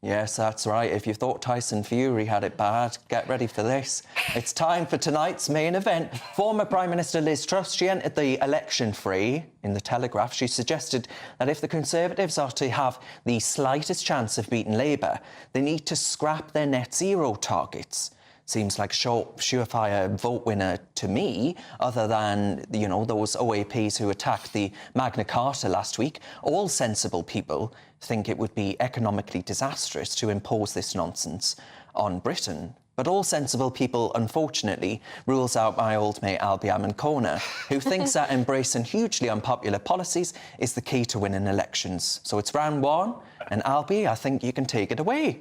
Yes, that's right. If you thought Tyson Fury had it bad, get ready for this. It's time for tonight's main event. Former Prime Minister Liz Truss, she entered the election free. In the Telegraph, she suggested that if the Conservatives are to have the slightest chance of beating Labour, they need to scrap their net zero targets. Seems like a surefire vote winner to me, other than, you know, those OAPs who attacked the Magna Carta last week. All sensible people think it would be economically disastrous to impose this nonsense on Britain. But all sensible people, unfortunately, rules out my old mate Albie Amancona, who thinks that embracing hugely unpopular policies is the key to winning elections. So it's round one, and Albie, I think you can take it away.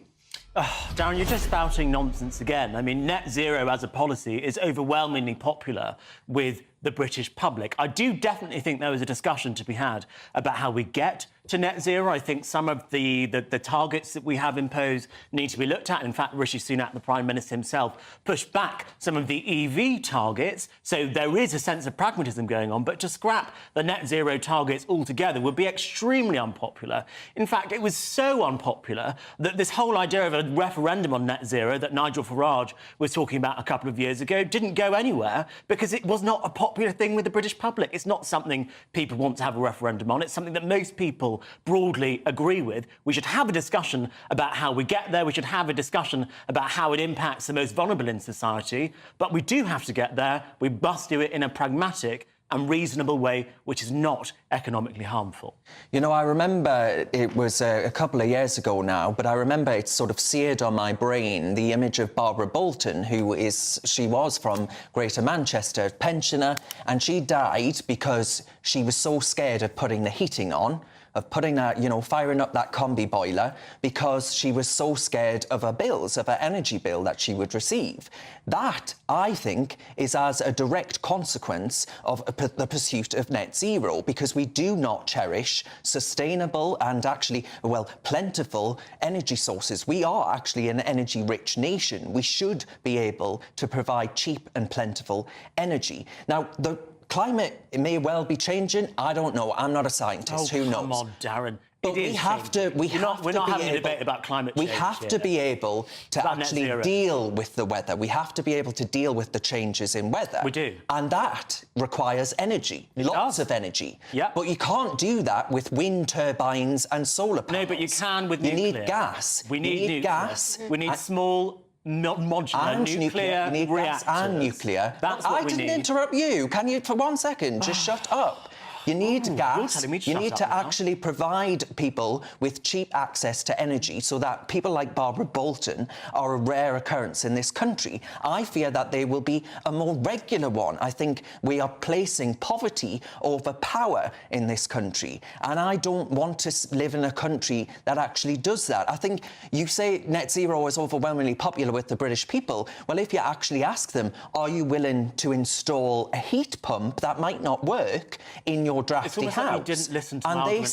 Oh, Darren, you're just spouting nonsense again. I mean, net zero as a policy is overwhelmingly popular with the British public. I do definitely think there is a discussion to be had about how we get to net zero. I think some of the targets that we have imposed need to be looked at. In fact, Rishi Sunak, the Prime Minister himself, pushed back some of the EV targets. So there is a sense of pragmatism going on. But to scrap the net zero targets altogether would be extremely unpopular. In fact, it was so unpopular that this whole idea of a referendum on net zero that Nigel Farage was talking about a couple of years ago didn't go anywhere because it was not a popular thing with the British public. It's not something people want to have a referendum on. It's something that most people broadly agree with. We should have a discussion about how we get there. We should have a discussion about how it impacts the most vulnerable in society. But we do have to get there. We must do it in a pragmatic and reasonable way, which is not economically harmful. You know, I remember it was a couple of years ago now, but I remember it's sort of seared on my brain, the image of Barbara Bolton, she was from Greater Manchester, pensioner, and she died because she was so scared of putting the heating on, of putting that, you know, firing up that combi boiler, because she was so scared of her bills, of her energy bill that she would receive. That, I think, is as a direct consequence of the pursuit of net zero, because we do not cherish sustainable and actually, well, plentiful energy sources. We are actually an energy-rich nation. We should be able to provide cheap and plentiful energy. Now, the climate may well be changing. I don't know. I'm not a scientist. Who knows? Come on, Darren. But we're not having a debate about climate change. We have to be able to actually deal with the weather. We have to be able to deal with the changes in weather. We do. And that requires energy, lots of energy. Yeah. But you can't do that with wind turbines and solar panels. No, but you can with nuclear. You need gas. We need gas. We need small modular nuclear reactors. And nuclear. That's what we need. I didn't interrupt you. Can you, for 1 second, just shut up? You need gas. You're telling me to shut you need up to now. actually provide people with cheap access to energy so that people like Barbara Bolton are a rare occurrence in this country. I fear that they will be a more regular one. I think we are placing poverty over power in this country. And I don't want to live in a country that actually does that. I think you say net zero is overwhelmingly popular with the British people. Well, if you actually ask them, are you willing to install a heat pump that might not work in your drafty house? Like you didn't listen to and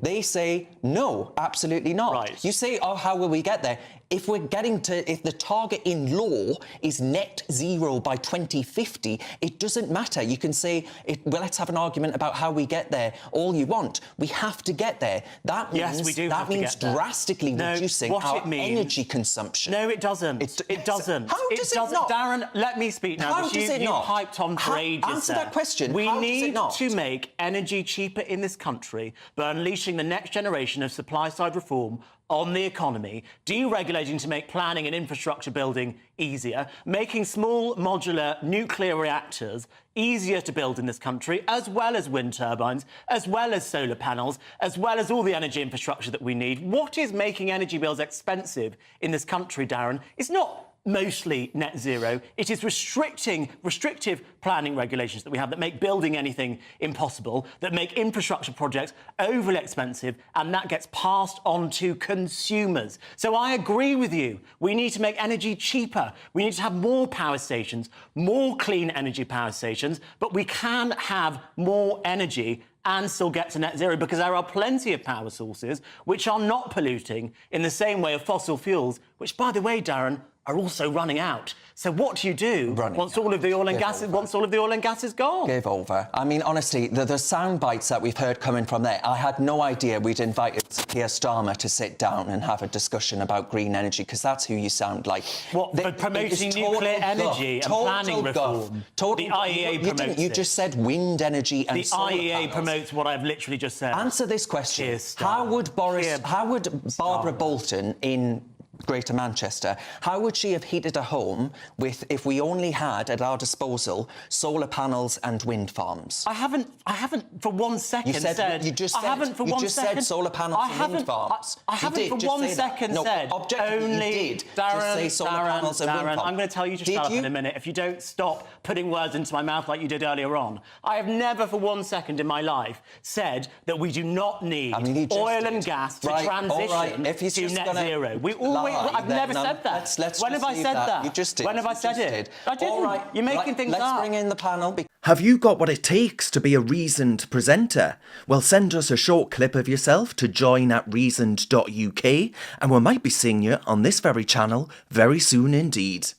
they say no, absolutely not. Right. You say, oh, how will we get there? If the target in law is net zero by 2050, it doesn't matter. You can say, well, let's have an argument about how we get there all you want. We have to get there. That means drastically reducing our energy consumption. No, it doesn't. It doesn't. How does it not? Darren, let me speak now. How does it not? You piped on for ages. Answer that question. We need to make energy cheaper in this country by unleashing the next generation of supply-side reform on the economy, deregulating to make planning and infrastructure building easier, making small modular nuclear reactors easier to build in this country, as well as wind turbines, as well as solar panels, as well as all the energy infrastructure that we need. What is making energy bills expensive in this country, Darren? It's not mostly net zero. It is restrictive planning regulations that we have that make building anything impossible, that make infrastructure projects overly expensive, and that gets passed on to consumers. So I agree with you. We need to make energy cheaper. We need to have more power stations, more clean energy power stations, but we can have more energy and still get to net zero, because there are plenty of power sources which are not polluting in the same way of fossil fuels, which, by the way, Darren, are also running out. So what do you do once out. all of the oil and gas is gone? Give over. I mean, honestly, the sound bites that we've heard coming from there, I had no idea we'd invited Keir Starmer to sit down and have a discussion about green energy, because that's who you sound like. What, for promoting nuclear energy and planning reform? The IEA promotes You it. just said wind energy and solar IEA panels. promotes what I've literally just said. Answer this question. Keir How Starmer. would Barbara Bolton in Greater Manchester, how would she have heated a home if we only had at our disposal solar panels and wind farms? I haven't for 1 second said solar panels and wind farms. I haven't for 1 second said only Darren, I'm going to tell you to shut up in a minute if you don't stop putting words into my mouth like you did earlier on. I have never for 1 second in my life said that we do not need oil and gas to transition to net zero. We always. I've never said that. When have I said that? You just did. When have I said it? I didn't. All right. You're making things up. Let's bring in the panel. Have you got what it takes to be a reasoned presenter? Well, send us a short clip of yourself to join@reasoned.uk and we might be seeing you on this very channel very soon indeed.